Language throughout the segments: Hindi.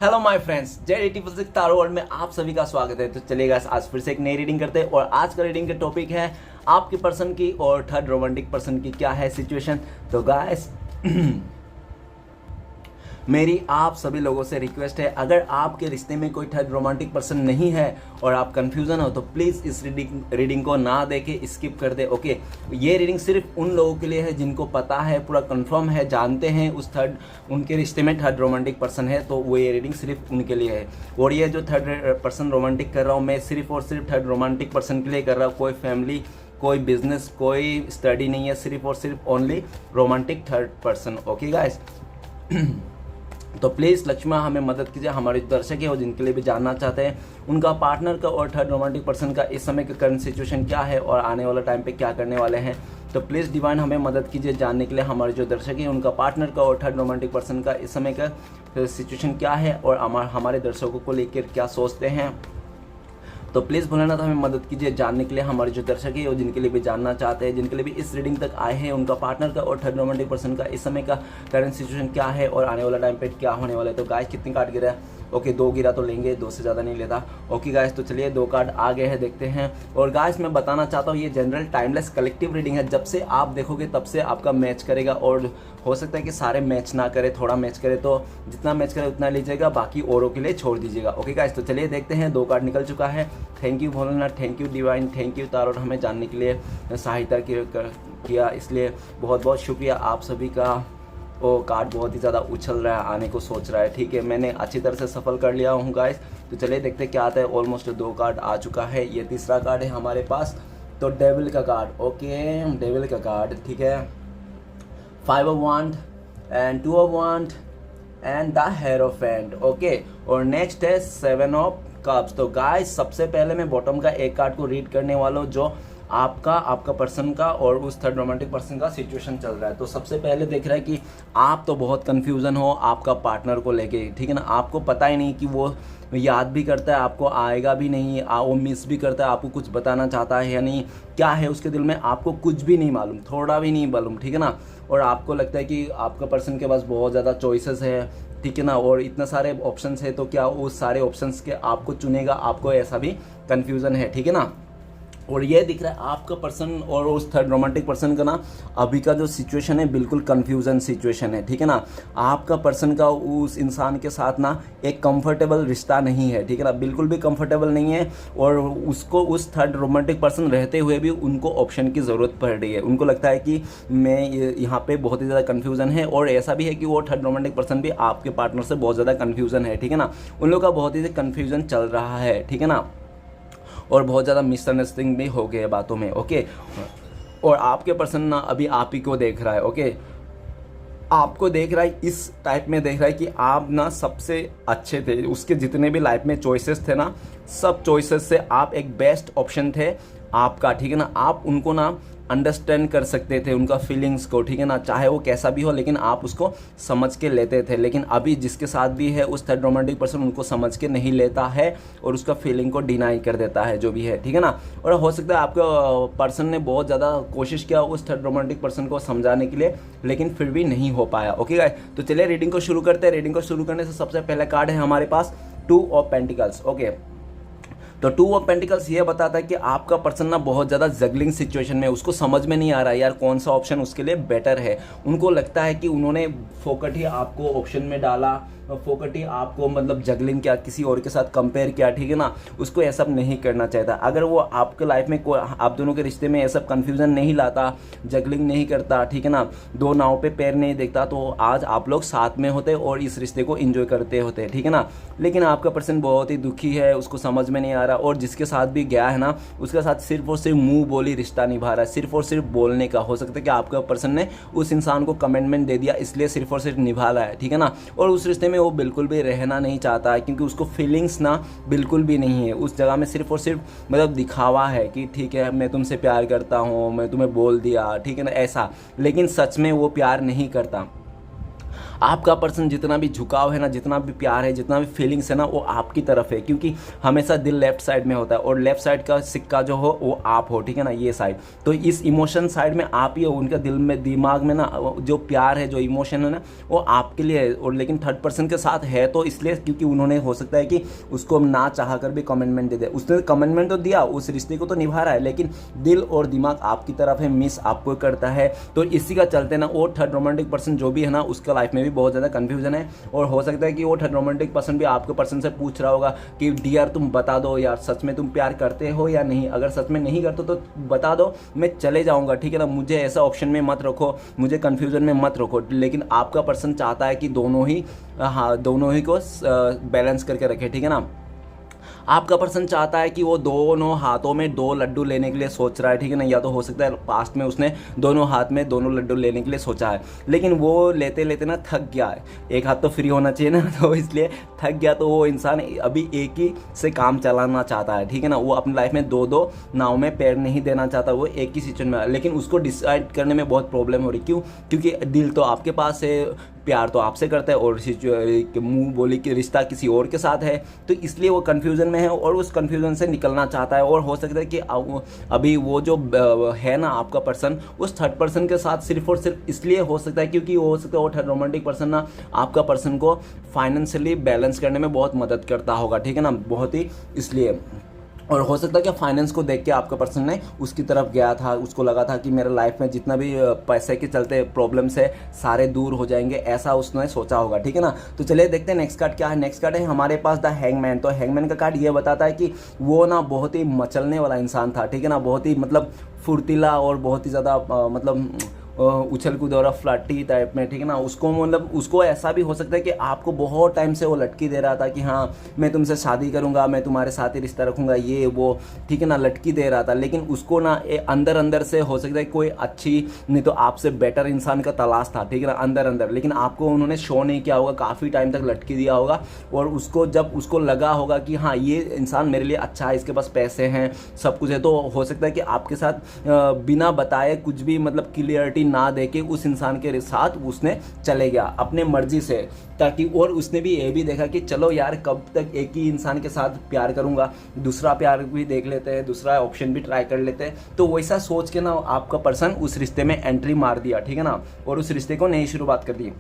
हेलो माय फ्रेंड्स, जय 80 तारो वर्ल्ड में आप सभी का स्वागत है। तो चलिए गाइस, आज फिर से एक नई रीडिंग करते हैं और आज का रीडिंग का टॉपिक है आपके पर्सन की और थर्ड रोमांटिक पर्सन की क्या है सिचुएशन। तो गाइस मेरी आप सभी लोगों से रिक्वेस्ट है, अगर आपके रिश्ते में कोई थर्ड रोमांटिक पर्सन नहीं है और आप कंफ्यूजन हो तो प्लीज़ इस रीडिंग को ना देके स्किप कर दे। ओके, ये रीडिंग सिर्फ उन लोगों के लिए है जिनको पता है, पूरा कंफर्म है, जानते हैं उनके रिश्ते में थर्ड रोमांटिक पर्सन है, तो वो ये रीडिंग सिर्फ उनके लिए है। और ये जो थर्ड पर्सन रोमांटिक कर रहा हूँ मैं सिर्फ और सिर्फ थर्ड रोमांटिक पर्सन के लिए कर रहा हूँ। कोई फैमिली, कोई बिजनेस, कोई स्टडी नहीं है, सिर्फ और सिर्फ only romantic third person. Okay guys, तो प्लीज़ लक्ष्मण हमें मदद कीजिए। हमारे दर्शक है और जिनके लिए भी जानना चाहते हैं उनका पार्टनर का और थर्ड रोमांटिक पर्सन का इस समय का करंट सिचुएशन क्या है और आने वाला टाइम पे क्या करने वाले हैं, तो प्लीज़ डिवाइन हमें मदद कीजिए जानने के लिए। हमारे जो दर्शक हैं उनका पार्टनर का और थर्ड रोमांटिक पर्सन का इस समय का सिचुएशन क्या है और हमारे दर्शकों को लेकर क्या सोचते हैं, तो प्लीज़ भोलेनाथ हमें मदद कीजिए जानने के लिए। हमारे जो दर्शक है और जिनके लिए भी जानना चाहते हैं, जिनके लिए भी इस रीडिंग तक आए हैं, उनका पार्टनर का और थर्ड रोमांटिक पर्सन का इस समय का करंट सिचुएशन क्या है और आने वाला टाइम पे क्या होने वाला है। तो गाइस कितनी कार्ड गिरा है? ओके, 2 गिरा तो लेंगे, 2 से ज़्यादा नहीं लेता। ओके गाइस, तो चलिए 2 कार्ड आ गए हैं, देखते हैं। और गाइस मैं बताना चाहता हूँ ये जनरल टाइमलेस कलेक्टिव रीडिंग है। जब से आप देखोगे तब से आपका मैच करेगा और हो सकता है कि सारे मैच ना करे, थोड़ा मैच करे, तो जितना मैच करे उतना लीजिएगा, बाकी औरों के लिए छोड़ दीजिएगा। ओके गाइस, तो चलिए देखते हैं। 2 कार्ड निकल चुका है। Thank you Bholenath, thank you divine, thank you tarot हमें जानने के लिए सहायता किया, इसलिए बहुत बहुत शुक्रिया आप सभी का। वो कार्ड बहुत ही ज़्यादा उछल रहा है, आने को सोच रहा है। ठीक है, मैंने अच्छी तरह से सफल कर लिया हूँ गाइस। तो चलिए देखते क्या आता है। ऑलमोस्ट 2 कार्ड आ चुका है, ये तीसरा कार्ड है हमारे पास। तो डेविल का कार्ड, ओके डेविल का कार्ड, ठीक है। 5 of wand and 2 of wand and the hierophant. Okay, और नेक्स्ट है 7 ऑफ कप्स। तो गाइस सबसे पहले मैं बॉटम का एक कार्ड को रीड करने वाला हूँ जो आपका पर्सन का और उस थर्ड रोमांटिक पर्सन का सिचुएशन चल रहा है। तो सबसे पहले देख रहा है कि आप तो बहुत कंफ्यूजन हो आपका पार्टनर को लेके, ठीक है ना। आपको पता ही नहीं कि वो याद भी करता है, आपको आएगा भी नहीं, वो मिस भी करता है, आपको कुछ बताना चाहता है या नहीं, क्या है उसके दिल में आपको कुछ भी नहीं मालूम, थोड़ा भी नहीं मालूम, ठीक है ना। और आपको लगता है कि आपका पर्सन के पास बहुत ज़्यादा चॉइसेस है, ठीक है ना, और इतने सारे ऑप्शंस है, तो क्या उस सारे ऑप्शंस के आपको चुनेगा, आपको ऐसा भी कन्फ्यूज़न है, ठीक है ना। और ये दिख रहा है आपका पर्सन और उस थर्ड रोमांटिक पर्सन का ना अभी का जो सिचुएशन है बिल्कुल कंफ्यूजन सिचुएशन है, ठीक है ना। आपका पर्सन का उस इंसान के साथ ना एक कंफर्टेबल रिश्ता नहीं है, ठीक है ना, बिल्कुल भी कंफर्टेबल नहीं है। और उसको उस थर्ड रोमांटिक पर्सन रहते हुए भी उनको ऑप्शन की ज़रूरत पड़ रही है। उनको लगता है कि मैं यहाँ पे बहुत ही ज़्यादा कन्फ्यूज़न है, और ऐसा भी है कि वो थर्ड रोमांटिक पर्सन भी आपके पार्टनर से बहुत ज़्यादा कन्फ्यूज़न है, ठीक है ना। उन लोगों का बहुत ही कन्फ्यूज़न चल रहा है, ठीक है ना, और बहुत ज़्यादा मिसअंडरस्टैंडिंग भी हो गए बातों में। ओके, और आपके पर्सन ना अभी आप ही को देख रहा है। ओके, आपको देख रहा है, इस टाइप में देख रहा है कि आप ना सबसे अच्छे थे, उसके जितने भी लाइफ में चॉइसेस थे ना, सब चॉइसेस से आप एक बेस्ट ऑप्शन थे आपका, ठीक है ना। आप उनको ना अंडरस्टैंड कर सकते थे, उनका फीलिंग्स को, ठीक है ना, चाहे वो कैसा भी हो, लेकिन आप उसको समझ के लेते थे। लेकिन अभी जिसके साथ भी है उस थर्ड रोमांटिक पर्सन उनको समझ के नहीं लेता है और उसका फीलिंग को डिनाई कर देता है, जो भी है, ठीक है ना। और हो सकता है आपका पर्सन ने बहुत ज़्यादा कोशिश किया उस थर्ड रोमांटिक पर्सन को समझाने के लिए, लेकिन फिर भी नहीं हो पाया। ओके गाइस, तो चलिए रीडिंग को शुरू करते हैं। रीडिंग को शुरू करने से सबसे पहला कार्ड है हमारे पास 2 ऑफ पेंटिकल्स। ओके, तो 2 ऑफ पेंटिकल्स ये बताता है कि आपका पर्सन ना बहुत ज़्यादा जगलिंग सिचुएशन में, उसको समझ में नहीं आ रहा है यार कौन सा ऑप्शन उसके लिए बेटर है। उनको लगता है कि उन्होंने फोकट ही आपको ऑप्शन में डाला, फोकट ही आपको मतलब जगलिंग किया, किसी और के साथ कंपेयर किया, ठीक है ना। उसको ये सब नहीं करना चाहता। अगर वो आपके लाइफ में आप दोनों के रिश्ते में ये सब कन्फ्यूज़न नहीं लाता, जगलिंग नहीं करता, ठीक है ना, 2 नाव पे पैर नहीं देखता, तो आज आप लोग साथ में होते और इस रिश्ते को एंजॉय करते होते, ठीक है ना। लेकिन आपका पर्सन बहुत ही दुखी है, उसको समझ में नहीं आ रहा, और जिसके साथ भी गया है ना उसके साथ सिर्फ और सिर्फ मुंह बोली रिश्ता निभा रहा है, सिर्फ और सिर्फ बोलने का। हो सकता है कि आपका पर्सन ने उस इंसान को कमिटमेंट दे दिया, इसलिए सिर्फ और सिर्फ निभा रहा है, ठीक है ना। और उस रिश्ते में वो बिल्कुल भी रहना नहीं चाहता है, क्योंकि उसको फीलिंग्स ना बिल्कुल भी नहीं है उस जगह में। सिर्फ और सिर्फ मतलब दिखावा है कि ठीक है मैं तुमसे प्यार करता हूँ, मैं तुम्हें बोल दिया, ठीक है ना, ऐसा, लेकिन सच में वो प्यार नहीं करता। आपका पर्सन जितना भी झुकाव है ना, जितना भी प्यार है, जितना भी फीलिंग्स है ना, वो आपकी तरफ है, क्योंकि हमेशा दिल लेफ्ट साइड में होता है और लेफ्ट साइड का सिक्का जो हो वो आप हो, ठीक है ना, ये साइड। तो इस इमोशन साइड में आप ही हो, उनका दिल में दिमाग में ना जो प्यार है, जो इमोशन है ना, वो आपके लिए है। और लेकिन थर्ड पर्सन के साथ है तो इसलिए क्योंकि उन्होंने हो सकता है कि उसको ना चाह कर भी कमिटमेंट दे दे। उसने कमिटमेंट तो दिया, उस रिश्ते को तो निभा रहा है, लेकिन दिल और दिमाग आपकी तरफ है, मिस आपको करता है। तो इसी का चलते ना वो थर्ड रोमांटिक पर्सन जो भी है ना, उसका लाइफ में भी बहुत ज़्यादा कन्फ्यूजन है। और हो सकता है कि वो थर्ड रोमांटिक पर्सन भी आपके पर्सन से पूछ रहा होगा कि डियर तुम बता दो यार, सच में तुम प्यार करते हो या नहीं, अगर सच में नहीं करते तो बता दो, मैं चले जाऊंगा, ठीक है ना, मुझे ऐसा ऑप्शन में मत रखो, मुझे कन्फ्यूजन में मत रखो। लेकिन आपका पर्सन चाहता है कि दोनों ही को बैलेंस करके रखे, ठीक है ना। आपका पर्सन चाहता है कि वो दोनों हाथों में 2 लड्डू लेने के लिए सोच रहा है, ठीक है ना। या तो हो सकता है पास्ट में उसने दोनों हाथ में दोनों लड्डू लेने के लिए सोचा है, लेकिन वो लेते लेते ना थक गया है। एक हाथ तो फ्री होना चाहिए ना, तो इसलिए थक गया। तो वो इंसान अभी एक ही से काम चलाना चाहता है, ठीक है ना। वो अपनी लाइफ में 2 नाव में पैर नहीं देना चाहता, वो एक ही सिचुएशन में। लेकिन उसको डिसाइड करने में बहुत प्रॉब्लम हो रही। क्यों? क्योंकि दिल तो आपके पास है, प्यार तो आपसे करता है, और मुंह बोली कि रिश्ता किसी और के साथ है। तो इसलिए वो कन्फ्यूजन में है और उस कन्फ्यूजन से निकलना चाहता है। और हो सकता है कि अभी वो जो है ना आपका पर्सन, उस थर्ड पर्सन के साथ सिर्फ और सिर्फ इसलिए हो सकता है क्योंकि वो हो सकता है वो थर्ड रोमांटिक पर्सन ना आपका पर्सन को फाइनेंशियली बैलेंस करने में बहुत मदद करता होगा, ठीक है ना, बहुत ही इसलिए। और हो सकता है कि फाइनेंस को देख के आपका पर्सन ने उसकी तरफ गया था, उसको लगा था कि मेरे लाइफ में जितना भी पैसे के चलते प्रॉब्लम्स है सारे दूर हो जाएंगे, ऐसा उसने सोचा होगा, ठीक है ना। तो चलिए देखते हैं नेक्स्ट कार्ड क्या है। नेक्स्ट कार्ड है हमारे पास द हैंगमैन। तो हैंगमैन का कार्ड ये बताता है कि वो ना बहुत ही मचलने वाला इंसान था, ठीक है ना, बहुत ही मतलब फुर्तीला और बहुत ही ज़्यादा मतलब उछल कूद और फ्लर्टी टाइप में, ठीक है ना। उसको मतलब उसको ऐसा भी हो सकता है कि आपको बहुत टाइम से वो लटकी दे रहा था कि हाँ मैं तुमसे शादी करूंगा, मैं तुम्हारे साथ ही रिश्ता रखूंगा, ये वो, ठीक है ना, लटकी दे रहा था। लेकिन उसको ना अंदर अंदर से हो सकता है कोई अच्छी नहीं तो आपसे बेटर इंसान का तलाश था, ठीक है ना, अंदर अंदर। लेकिन आपको उन्होंने शो नहीं किया होगा, काफ़ी टाइम तक लटकी दिया होगा। और उसको जब उसको लगा होगा कि हाँ ये इंसान मेरे लिए अच्छा है, इसके पास पैसे हैं, सब कुछ है, तो हो सकता है कि आपके साथ बिना बताए कुछ भी मतलब क्लियरिटी ना देके उस इंसान के साथ उसने चले गया अपने मर्जी से, ताकि और उसने भी ये भी देखा कि चलो यार कब तक एक ही इंसान के साथ प्यार करूंगा, दूसरा प्यार भी देख लेते हैं, दूसरा ऑप्शन भी ट्राई कर लेते हैं। तो वैसा सोच के ना आपका पर्सन उस रिश्ते में एंट्री मार दिया, ठीक है ना, और उस रिश्ते को नई शुरुआत कर दी।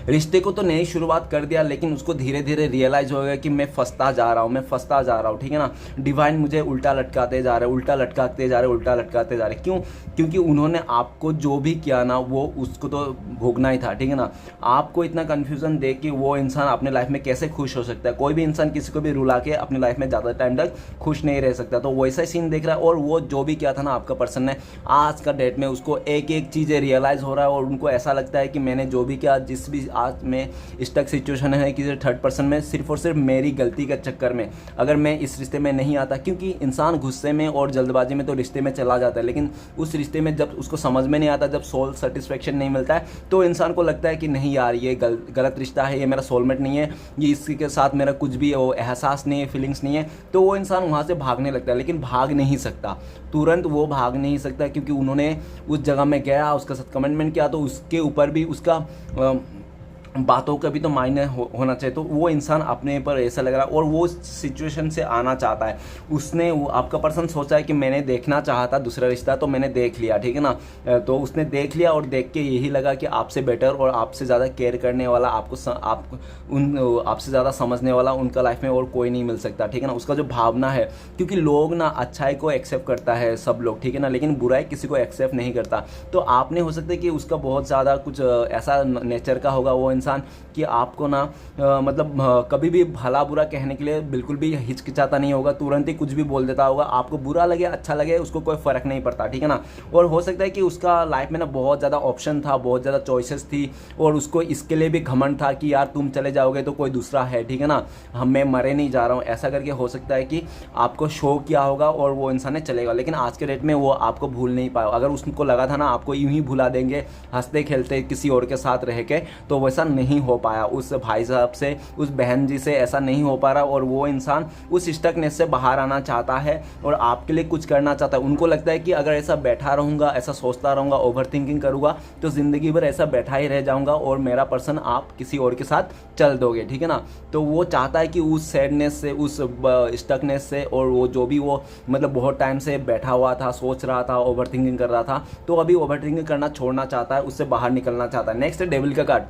रिश्ते को तो नई शुरुआत कर दिया, लेकिन उसको धीरे धीरे रियलाइज हो गया कि मैं फंसता जा रहा हूँ, मैं फंसता जा रहा हूँ, ठीक है ना। डिवाइन मुझे उल्टा लटकाते जा रहे, उल्टा लटकाते जा रहे, उल्टा लटकाते जा रहे। क्यों? क्योंकि उन्होंने आपको जो भी किया ना वो उसको तो भोगना ही था, ठीक है ना। आपको इतना कन्फ्यूजन दे कि वो इंसान अपने लाइफ में कैसे खुश हो सकता है। कोई भी इंसान किसी को भी रुला के अपनी लाइफ में ज़्यादा टाइम तक खुश नहीं रह सकता। तो वैसा ही सीन देख रहा है। और वो जो भी किया था ना आपका पर्सन ने, आज का डेट में उसको एक एक चीज़ें रियलाइज़ हो रहा है। और उनको ऐसा लगता है कि मैंने जो भी किया, जिस भी आज में स्टक सिचुएशन है कि थर्ड पर्सन में, सिर्फ और सिर्फ मेरी गलती के चक्कर में अगर मैं इस रिश्ते में नहीं आता। क्योंकि इंसान गुस्से में और जल्दबाजी में तो रिश्ते में चला जाता है, लेकिन उस रिश्ते में जब उसको समझ में नहीं आता, जब सोल सेटिस्फेक्शन नहीं मिलता है, तो इंसान को लगता है कि नहीं यार ये गलत रिश्ता है, ये मेरा सोलमेट नहीं है, ये इसके साथ मेरा कुछ भी वो एहसास नहीं है, फीलिंग्स नहीं है। तो वो इंसान वहाँ से भागने लगता है, लेकिन भाग नहीं सकता, तुरंत वो भाग नहीं सकता, क्योंकि उन्होंने उस जगह में गया, उसके साथ कमिटमेंट किया, तो उसके ऊपर भी उसका बातों का भी तो मायने होना चाहिए। तो वो इंसान अपने पर ऐसा लग रहा है और वो सिचुएशन से आना चाहता है। उसने वो आपका पर्सन सोचा है कि मैंने देखना चाहता दूसरा रिश्ता, तो मैंने देख लिया, ठीक है ना। तो उसने देख लिया और देख के यही लगा कि आपसे बेटर और आपसे ज़्यादा केयर करने वाला, आपसे ज़्यादा समझने वाला उनका लाइफ में और कोई नहीं मिल सकता, ठीक है ना। उसका जो भावना है, क्योंकि लोग ना अच्छाई को एक्सेप्ट करता है सब लोग, ठीक है ना, लेकिन बुराई किसी को एक्सेप्ट नहीं करता। तो आपने हो सकता है कि उसका बहुत ज़्यादा कुछ ऐसा नेचर का होगा वो इंसान कि आपको ना कभी भी भला बुरा कहने के लिए बिल्कुल भी हिचकिचाता नहीं होगा, तुरंत ही कुछ भी बोल देता होगा। आपको बुरा लगे अच्छा लगे उसको कोई फर्क नहीं पड़ता, ठीक है ना। और हो सकता है कि उसका लाइफ में ना बहुत ज़्यादा ऑप्शन था, बहुत ज़्यादा चॉइसेस थी, और उसको इसके लिए भी घमंड था कि यार तुम चले जाओगे तो कोई दूसरा है, ठीक है ना, मैं मरे नहीं जा रहा हूँ, ऐसा करके हो सकता है कि आपको शो किया होगा और वो इंसान चलेगा। लेकिन आज के डेट में वो आपको भूल नहीं पाया। अगर उसको लगा था ना आपको यूं ही भुला देंगे हंसते खेलते किसी और के साथ रह के, तो वैसा नहीं हो पाया, उस भाई साहब से, उस बहन जी से ऐसा नहीं हो पा रहा, और वो इंसान उस स्टकनेस से बाहर आना चाहता है और आपके लिए कुछ करना चाहता है। उनको लगता है कि अगर ऐसा बैठा रहूँगा, ऐसा सोचता रहूँगा, ओवर थिंकिंग करूँगा तो ज़िंदगी भर ऐसा बैठा ही रह जाऊँगा और मेरा पर्सन आप किसी और के साथ चल दोगे, ठीक है ना। तो वो चाहता है कि उस सैडनेस से, उस स्टकनेस से, और वो जो भी वो मतलब बहुत टाइम से बैठा हुआ था, सोच रहा था, ओवर थिंकिंग कर रहा था, तो अभी ओवर थिंकिंग करना छोड़ना चाहता है, उससे बाहर निकलना चाहता है। नेक्स्ट है डेविल का कार्ड।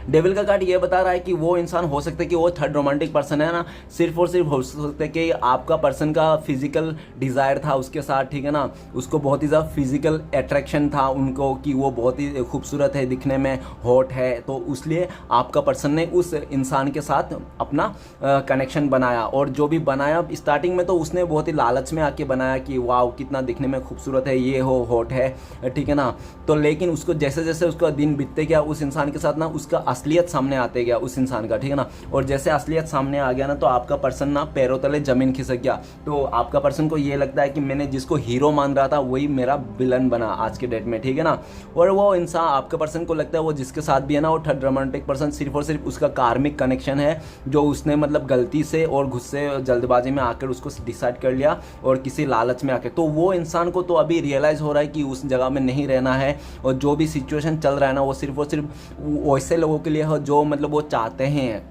डेविल का कार्ड ये बता रहा है कि वो इंसान हो सकता है कि वो थर्ड रोमांटिक पर्सन है ना, सिर्फ और सिर्फ हो सकता है कि आपका पर्सन का फिजिकल डिज़ायर था उसके साथ, ठीक है ना, उसको बहुत ही ज़्यादा फिजिकल अट्रैक्शन था उनको, कि वो बहुत ही खूबसूरत है, दिखने में हॉट है, तो इसलिए आपका पर्सन ने उस इंसान के साथ अपना कनेक्शन बनाया। और जो भी बनाया स्टार्टिंग में तो उसने बहुत ही लालच में आके बनाया कि वाह कितना दिखने में खूबसूरत है, ये हो हॉट है, ठीक है ना। तो लेकिन उसको जैसे जैसे उसका दिन बीतते गया, उस इंसान के साथ ना उसका असलियत सामने आते गया उस इंसान का, ठीक है ना। और जैसे असलियत सामने आ गया ना, तो आपका पर्सन ना पैरों तले जमीन खिसक गया। तो आपका पर्सन को ये लगता है कि मैंने जिसको हीरो मान रहा था वही मेरा विलन बना आज के डेट में, ठीक है ना। और वो इंसान, आपके पर्सन को लगता है वो जिसके साथ भी है ना, वो थर्ड रोमांटिक पर्सन सिर्फ और सिर्फ उसका कार्मिक कनेक्शन है, जो उसने मतलब गलती से और गुस्से जल्दबाजी में आकर उसको डिसाइड कर लिया और किसी लालच में आकर। तो वो इंसान को तो अभी रियलाइज हो रहा है कि उस जगह में नहीं रहना है, और जो भी सिचुएशन चल रहा है ना, वो सिर्फ और सिर्फ वैसे लोगों के लिए हो जो मतलब वो चाहते हैं,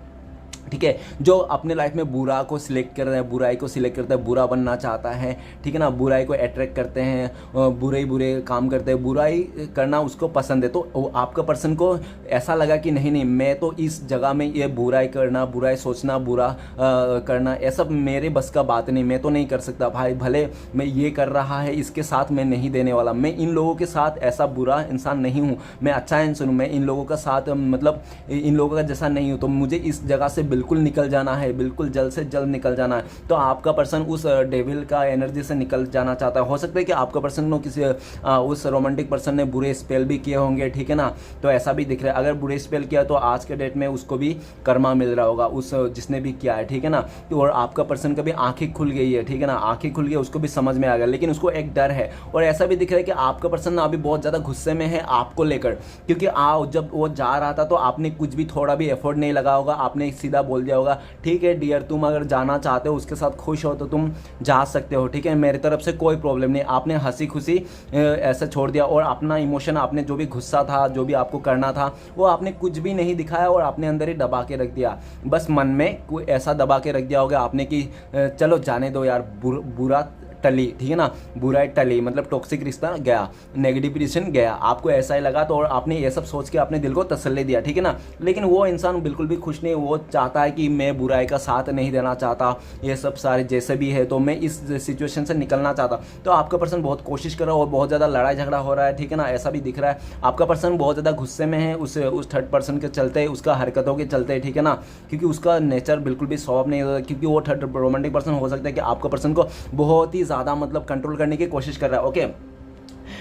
ठीक है, जो अपने लाइफ में बुरा को सिलेक्ट कर रहे हैं, बुराई को सिलेक्ट करता है, बुरा बनना चाहता है, ठीक है ना, बुराई को अट्रैक्ट करते हैं, बुरे काम करते हैं, बुराई करना उसको पसंद है। तो आपका पर्सन को ऐसा लगा कि नहीं नहीं, मैं तो इस जगह में ये बुराई करना, बुराई सोचना, बुरा करना, ऐसा मेरे बस का बात नहीं, मैं तो नहीं कर सकता भाई, भले मैं ये कर रहा है इसके साथ मैं नहीं देने वाला, मैं इन लोगों के साथ ऐसा बुरा इंसान नहीं हूँ, मैं अच्छा इंसान हूँ, मैं इन लोगों का साथ मतलब इन लोगों का जैसा नहीं हूँ, तो मुझे इस जगह से बिल्कुल निकल जाना है, बिल्कुल जल्द से जल्द निकल जाना है। तो आपका पर्सन उस डेविल का एनर्जी से निकल जाना चाहता है। हो सकता है कि आपका पर्सन को किसी उस रोमांटिक पर्सन ने बुरे स्पेल भी किए होंगे, ठीक है ना, तो ऐसा भी दिख रहा है। अगर बुरे स्पेल किया तो आज के डेट में उसको भी कर्मा मिल रहा होगा, उस जिसने भी किया है, ठीक है ना। और आपका पर्सन का भी आंखें खुल गई है, ठीक है ना, आंखें खुल गई, उसको भी समझ में आ गया, लेकिन उसको एक डर है। और ऐसा भी दिख रहा है कि आपका पर्सन ना अभी बहुत ज़्यादा गुस्से में है आपको लेकर, क्योंकि जब वो जा रहा था तो आपने कुछ भी थोड़ा भी एफर्ट नहीं लगा होगा, आपने सीधा बोल दिया होगा ठीक है डियर, तुम अगर जाना चाहते हो, उसके साथ खुश हो तो तुम जा सकते हो, ठीक है, मेरी तरफ से कोई प्रॉब्लम नहीं। आपने हंसी खुशी ऐसे छोड़ दिया, और अपना इमोशन, आपने जो भी गुस्सा था, जो भी आपको करना था, वो आपने कुछ भी नहीं दिखाया और आपने अंदर ही दबा के रख दिया, बस मन में कोई ऐसा दबा के रख दिया होगा आपने कि चलो जाने दो यार, बुरा टली, ठीक है ना, बुराई टली, मतलब टॉक्सिक रिश्ता गया, नेगेटिव रिलेशन गया, आपको ऐसा ही लगा, तो और आपने ये सब सोच के अपने दिल को तसल्ली दिया, ठीक है ना। लेकिन वो इंसान बिल्कुल भी खुश नहीं, वो चाहता है कि मैं बुराई का साथ नहीं देना चाहता, ये सब सारे जैसे भी है, तो मैं इस सिचुएशन से निकलना चाहता। तो आपका पर्सन बहुत कोशिश कर रहा है और बहुत ज़्यादा लड़ाई झगड़ा हो रहा है, ठीक है ना, ऐसा भी दिख रहा है। आपका पर्सन बहुत ज़्यादा गुस्से में है उस थर्ड पर्सन के चलते, उसका हरकतों के चलते, ठीक है ना, क्योंकि उसका नेचर बिल्कुल भी स्वभाव नहीं होता, क्योंकि वो थर्ड रोमांटिक पर्सन हो सकता है कि आपका पर्सन को बहुत ही ज़्यादा मतलब कंट्रोल करने की कोशिश कर रहा है। ओके,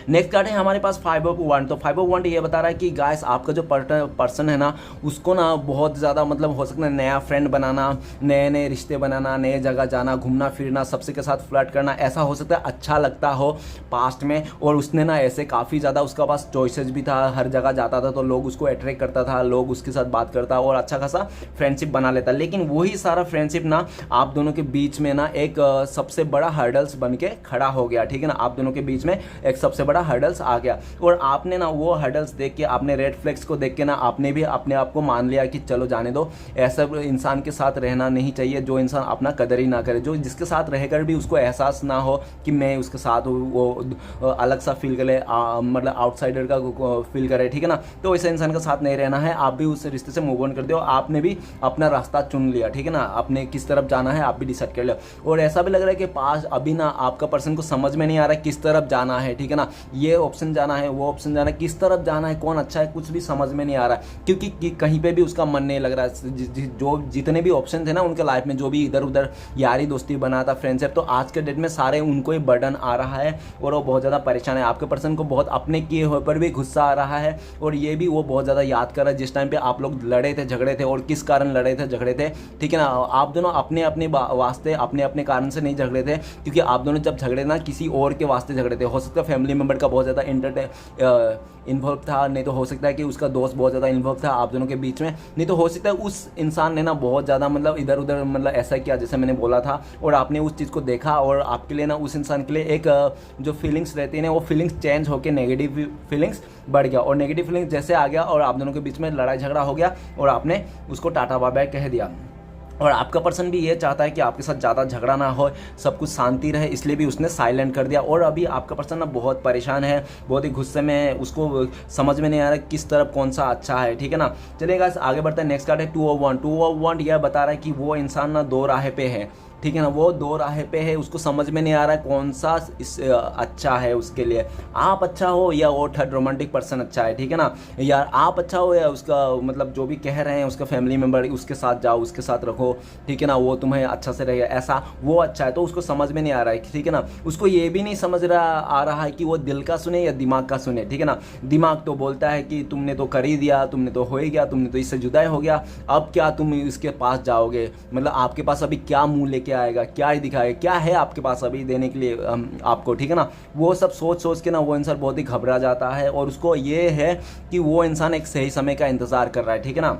नेक्स्ट कार्ड है हमारे पास 5 ऑफ वांड। तो 5 ऑफ वांड ये बता रहा है कि गाइस आपका जो पर्सन है ना, उसको ना बहुत ज़्यादा मतलब हो सकता है नया फ्रेंड बनाना, नए नए रिश्ते बनाना, नए जगह जाना, घूमना फिरना, सबसे के साथ फ्लर्ट करना, ऐसा हो सकता है अच्छा लगता हो पास्ट में, और उसने ना ऐसे काफ़ी ज़्यादा उसका पास चॉइसेस भी था, हर जगह जाता था तो लोग उसको अट्रैक्ट करता था, लोग उसके साथ बात करता और अच्छा खासा फ्रेंडशिप बना लेता। लेकिन वही सारा फ्रेंडशिप ना आप दोनों के बीच में ना एक सबसे बड़ा हर्डल्स बन के खड़ा हो गया, ठीक है ना, आप दोनों के बीच में एक सबसे बड़ा हर्डल्स आ गया, और आपने ना वो हर्डल्स देख के, आपने रेड फ्लैग्स को देख के ना आपने भी अपने आप को मान लिया कि चलो जाने दो, ऐसा इंसान के साथ रहना नहीं चाहिए जो इंसान अपना कदर ही ना करे, जो जिसके साथ रहकर भी उसको एहसास ना हो कि मैं उसके साथ वो अलग सा फील करे, मतलब आउटसाइडर का फील करे, ठीक है ना। तो वैसे इंसान के साथ नहीं रहना है, आप भी उस रिश्ते से मूव ऑन कर दो, आपने भी अपना रास्ता चुन लिया, ठीक है ना, आपने किस तरफ जाना है आप भी डिसाइड कर लिया। और ऐसा भी लग रहा है कि पास अभी ना आपका पर्सन को समझ में नहीं आ रहा किस तरफ जाना है, ठीक है ना, ये ऑप्शन जाना है, वो ऑप्शन जाना है, किस तरफ जाना है, कौन अच्छा है, कुछ भी समझ में नहीं आ रहा है, क्योंकि कहीं पे भी उसका मन नहीं लग रहा है। जो जितने भी ऑप्शन थे ना उनके लाइफ में, जो भी इधर उधर यारी दोस्ती बना था, फ्रेंडशिप, तो आज के डेट में सारे उनको ही बर्डन आ रहा है और वो बहुत ज़्यादा परेशान है। आपके पर्सन को बहुत अपने किए हुए पर भी गुस्सा आ रहा है, और ये भी वो बहुत ज़्यादा याद कर रहा है जिस टाइम पे आप लोग लड़े थे, झगड़े थे, और किस कारण लड़े थे, झगड़े थे, ठीक है ना। आप दोनों अपने अपने वास्ते, अपने अपने कारण से नहीं झगड़े थे, क्योंकि आप दोनों जब झगड़े ना किसी और के वास्ते झगड़े थे, हो सकता है फैमिली मेंबर का बहुत ज़्यादा इन्वॉल्व था, नहीं तो हो सकता है कि उसका दोस्त बहुत ज़्यादा इन्वॉल्व था आप दोनों के बीच में, नहीं तो हो सकता है उस इंसान ने ना बहुत ज़्यादा मतलब इधर उधर मतलब ऐसा किया जैसे मैंने बोला था, और आपने उस चीज़ को देखा और आपके लिए ना उस इंसान के लिए एक जो फीलिंग्स रहती है ना वो फीलिंग्स चेंज होकर नेगेटिव फीलिंग्स बढ़ गया, और नेगेटिव फीलिंग्स जैसे आ गया और आप दोनों के बीच में लड़ाई झगड़ा हो गया और आपने उसको टाटा बाय बाय कह दिया। और आपका पर्सन भी ये चाहता है कि आपके साथ ज़्यादा झगड़ा ना हो, सब कुछ शांति रहे, इसलिए भी उसने साइलेंट कर दिया। और अभी आपका पर्सन ना बहुत परेशान है, बहुत ही गुस्से में है, उसको समझ में नहीं आ रहा किस तरफ कौन सा अच्छा है, ठीक है ना। चलिए गाइस आगे बढ़ते हैं। नेक्स्ट कार्ड है 2 ऑफ वन। 2 ऑफ वन यह बता रहा है कि वो इंसान ना दो राह पे है, ठीक है ना, वो दो राह पे है, उसको समझ में नहीं आ रहा है कौन सा अच्छा है उसके लिए, आप अच्छा हो या वो थर्ड रोमांटिक पर्सन अच्छा है, ठीक है ना, यार आप अच्छा हो या उसका मतलब जो भी कह रहे हैं उसका फैमिली मेम्बर उसके साथ जाओ, उसके साथ रखो, ठीक है ना, वो तुम्हें अच्छा से रहेगा, ऐसा वो अच्छा है, तो उसको समझ में नहीं आ रहा है, ठीक है ना। उसको ये भी नहीं समझ आ रहा है कि वो दिल का सुने या दिमाग का सुने, ठीक है ना। दिमाग तो बोलता है कि तुमने तो कर ही दिया, तुमने तो हो ही गया, तुमने तो इससे जुदा हो गया, अब क्या तुम इसके पास जाओगे, मतलब आपके पास अभी क्या मुंह लेके आएगा, क्या ही दिखाएगा, क्या है आपके पास अभी देने के लिए आपको, ठीक है ना। वो सब सोच सोच के ना वो इंसान बहुत ही घबरा जाता है, और उसको ये है कि वो इंसान एक सही समय का इंतजार कर रहा है, ठीक है ना।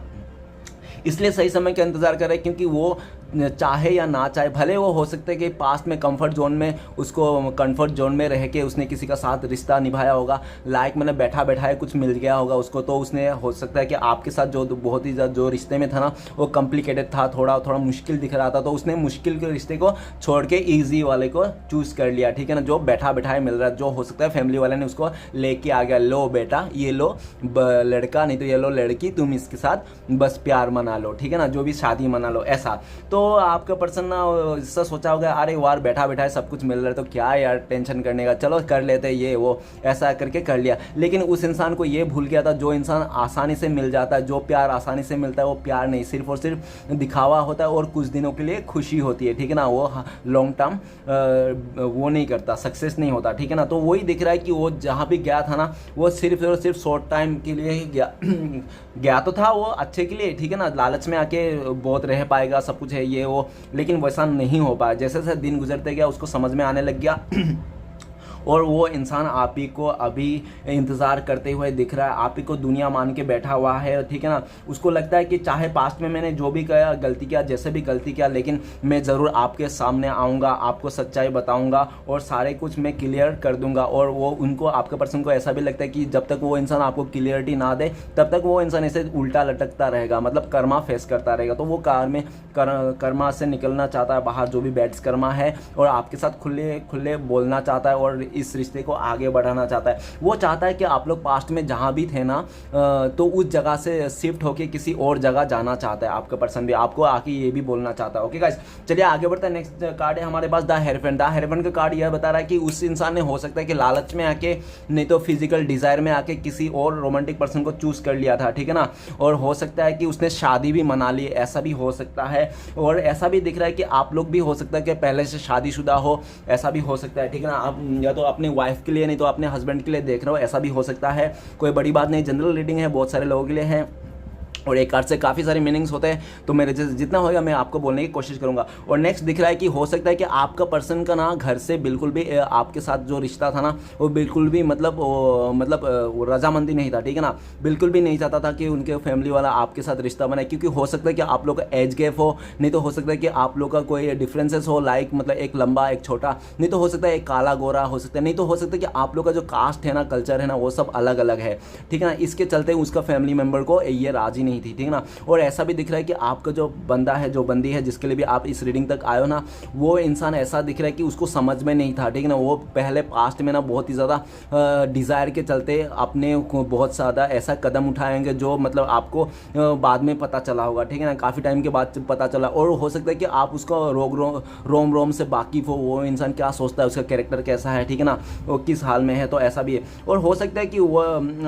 इसलिए सही समय का इंतजार कर रहा है क्योंकि वो चाहे या ना चाहे, भले वो हो सकता है कि पास्ट में कंफर्ट जोन में उसको कंफर्ट जोन में रह के उसने किसी का साथ रिश्ता निभाया होगा, लाइक मैंने बैठा बैठाए कुछ मिल गया होगा उसको, तो उसने हो सकता है कि आपके साथ जो बहुत ही जो रिश्ते में था ना वो कॉम्प्लिकेटेड था, थोड़ा मुश्किल दिख रहा था, तो उसने मुश्किल के रिश्ते को छोड़ के ईजी वाले को चूज़ कर लिया, ठीक है ना, जो बैठा बैठाए मिल रहा है, जो हो सकता है फैमिली वाले ने उसको लेके आ गया, लो बेटा ये लो लड़का, नहीं तो ये लो लड़की, तुम इसके साथ बस प्यार मना लो, ठीक है ना, जो भी शादी मना लो, ऐसा। तो आपका पर्सन ना इससे सोचा होगा अरे यार बैठा बैठा सब कुछ मिल रहा है तो क्या यार टेंशन करने का, चलो कर लेते हैं ये वो, ऐसा करके कर लिया। लेकिन उस इंसान को ये भूल गया था जो इंसान आसानी से मिल जाता है, जो प्यार आसानी से मिलता है वो प्यार नहीं, सिर्फ और सिर्फ दिखावा होता है और कुछ दिनों के लिए खुशी होती है, ठीक है ना, वो लॉन्ग टर्म वो नहीं करता, सक्सेस नहीं होता, ठीक है ना। तो वही दिख रहा है कि वो जहाँ भी गया था ना वो सिर्फ और सिर्फ शॉर्ट टाइम के लिए ही गया तो था, वो अच्छे के लिए, ठीक है ना, लालच में आके बहुत रह पाएगा, सब कुछ है ये वो, लेकिन वैसा नहीं हो पाया। जैसे जैसे दिन गुजरते गया उसको समझ में आने लग गया और वो इंसान आप ही को अभी इंतज़ार करते हुए दिख रहा है, आप ही को दुनिया मान के बैठा हुआ है, ठीक है ना। उसको लगता है कि चाहे पास्ट में मैंने जो भी किया गलती किया, जैसे भी गलती किया, लेकिन मैं ज़रूर आपके सामने आऊँगा, आपको सच्चाई बताऊँगा और सारे कुछ मैं क्लियर कर दूँगा। और वो उनको आपके पर्सन को ऐसा भी लगता है कि जब तक वो इंसान आपको क्लियरिटी ना दे तब तक वो इंसान ऐसे उल्टा लटकता रहेगा, मतलब कर्मा फेस करता रहेगा। तो वो कर्मा से निकलना चाहता है बाहर, जो भी बैड्स कर्मा है, और आपके साथ खुले खुले बोलना चाहता है और इस रिश्ते को आगे बढ़ाना चाहता है। वो चाहता है कि आप लोग पास्ट में जहाँ भी थे ना तो उस जगह से शिफ्ट होके किसी और जगह जाना चाहता है। आपका पर्सन भी आपको आके ये भी बोलना चाहता है। ओके गाइस, चलिए आगे बढ़ते हैं। नेक्स्ट कार्ड है हमारे पास द हेरोफेंट। द हेरोफेंट का कार्ड यह बता रहा है कि उस इंसान ने हो सकता है कि लालच में आके, नहीं तो फिजिकल डिजायर में आके किसी और रोमांटिक पर्सन को चूज कर लिया था, ठीक है ना। और हो सकता है कि उसने शादी भी मना ली, ऐसा भी हो सकता है। और ऐसा भी दिख रहा है कि आप लोग भी हो सकता है कि पहले से शादीशुदा हो, ऐसा भी हो सकता है, ठीक है ना। आप या तो अपने वाइफ के लिए, नहीं तो अपने हस्बैंड के लिए देख रहे हो, ऐसा भी हो सकता है। कोई बड़ी बात नहीं, जनरल रीडिंग है, बहुत सारे लोगों के लिए है और एक कार्ड से काफ़ी सारे मीनिंग्स होते हैं, तो मेरे जैसे जितना होगा मैं आपको बोलने की कोशिश करूंगा। और नेक्स्ट दिख रहा है कि हो सकता है कि आपका पर्सन का ना घर से बिल्कुल भी आपके साथ जो रिश्ता था ना वो बिल्कुल भी मतलब रजामंदी नहीं था, ठीक है ना। बिल्कुल भी नहीं चाहता था कि उनके फैमिली वाला आपके साथ रिश्ता बनाए, क्योंकि हो सकता है कि आप लोग का एज गैप हो, नहीं तो हो सकता है कि आप लोग का कोई डिफरेंसेस हो, लाइक मतलब एक लंबा एक छोटा, नहीं तो हो सकता है एक काला गोरा हो सकता है, नहीं तो हो सकता है कि आप लोग का जो कास्ट है ना, कल्चर है ना, वो सब अलग अलग है, ठीक है ना। इसके चलते उसका फैमिली मेम्बर को ये राजी नहीं थी, ठीक है ना। और ऐसा भी दिख रहा है कि आपका जो बंदा है, जो बंदी है, जिसके लिए भी आप इस रीडिंग तक आए हो ना, वो इंसान ऐसा दिख रहा है कि उसको समझ में नहीं था, ठीक है ना। वो पहले पास्ट में ना बहुत ही ज़्यादा डिज़ायर के चलते अपने को बहुत ज़्यादा ऐसा कदम उठाएंगे जो मतलब आपको बाद में पता चला होगा, ठीक है ना, काफ़ी टाइम के बाद पता चला। और हो सकता है कि आप उसका रोम रोम से वाकिफ हो, वो इंसान क्या सोचता है, उसका कैरेक्टर कैसा है, ठीक है ना, वो किस हाल में है, तो ऐसा भी है। और हो सकता है कि वो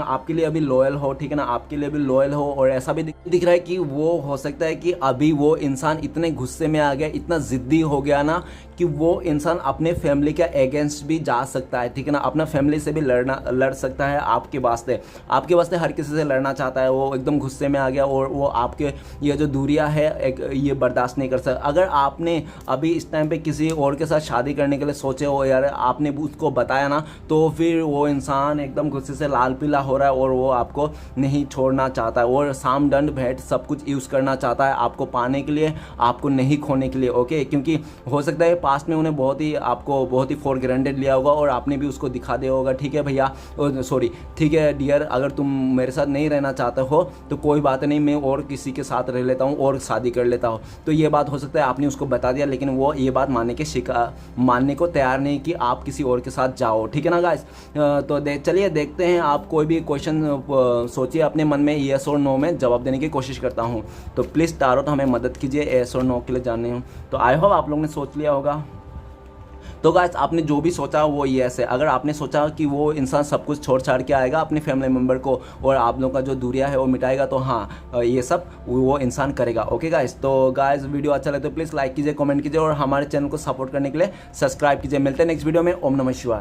आपके लिए अभी लॉयल हो, ठीक है ना, आपके लिए भी लॉयल हो। और ऐसा भी दिख रहा है कि वो हो सकता है कि अभी वो इंसान इतने गुस्से में आ गया, इतना जिद्दी हो गया ना, कि कि वो इंसान अपने फैमिली के अगेंस्ट भी जा सकता है, ठीक है ना, अपना फैमिली से भी लड़ सकता है आपके वास्ते हर किसी से लड़ना चाहता है, वो एकदम गुस्से में आ गया और वो आपके ये जो दूरियां है ये बर्दाश्त नहीं कर सकता। अगर आपने अभी इस टाइम पे किसी और के साथ शादी करने के लिए सोचे हो यार, आपने उसको बताया ना, तो फिर वो इंसान एकदम गुस्से से लाल पीला हो रहा है और वो आपको नहीं छोड़ना चाहता है और साम दंड भेंट सब कुछ यूज़ करना चाहता है आपको पाने के लिए, आपको नहीं खोने के लिए। ओके, क्योंकि हो सकता है पास्ट में उन्हें बहुत ही फॉर ग्रांटेड लिया होगा और आपने भी उसको दिखा दिया होगा, ठीक है भैया, सॉरी, ठीक है डियर, अगर तुम मेरे साथ नहीं रहना चाहते हो तो कोई बात नहीं, मैं और किसी के साथ रह लेता हूँ और शादी कर लेता हूँ। तो ये बात हो सकता है आपने उसको बता दिया, लेकिन वो ये बात मानने को तैयार नहीं कि आप किसी और के साथ जाओ, ठीक है ना गाइस। तो चलिए देखते हैं, आप कोई भी क्वेश्चन सोचिए अपने मन में, येस और नो में जवाब देने की कोशिश करता हूँ। तो प्लीज़ टारोट हमें मदद कीजिए येस और नो के लिए जानने हूँ। तो आई होप आप लोगों ने सोच लिया होगा। तो गाइस आपने जो भी सोचा वो येस है। अगर आपने सोचा कि वो इंसान सब कुछ छोड़ छाड़ के आएगा अपने फैमिली मेम्बर को और आप लोगों का जो दूरिया है वो मिटाएगा, तो हाँ ये सब वो इंसान करेगा। ओके गाइस, तो गाइस वीडियो अच्छा लगे तो प्लीज़ लाइक कीजिए, कमेंट कीजिए और हमारे चैनल को सपोर्ट करने के लिए सब्सक्राइब कीजिए। मिलते हैं नेक्स्ट वीडियो में। ओम नमः शिवाय।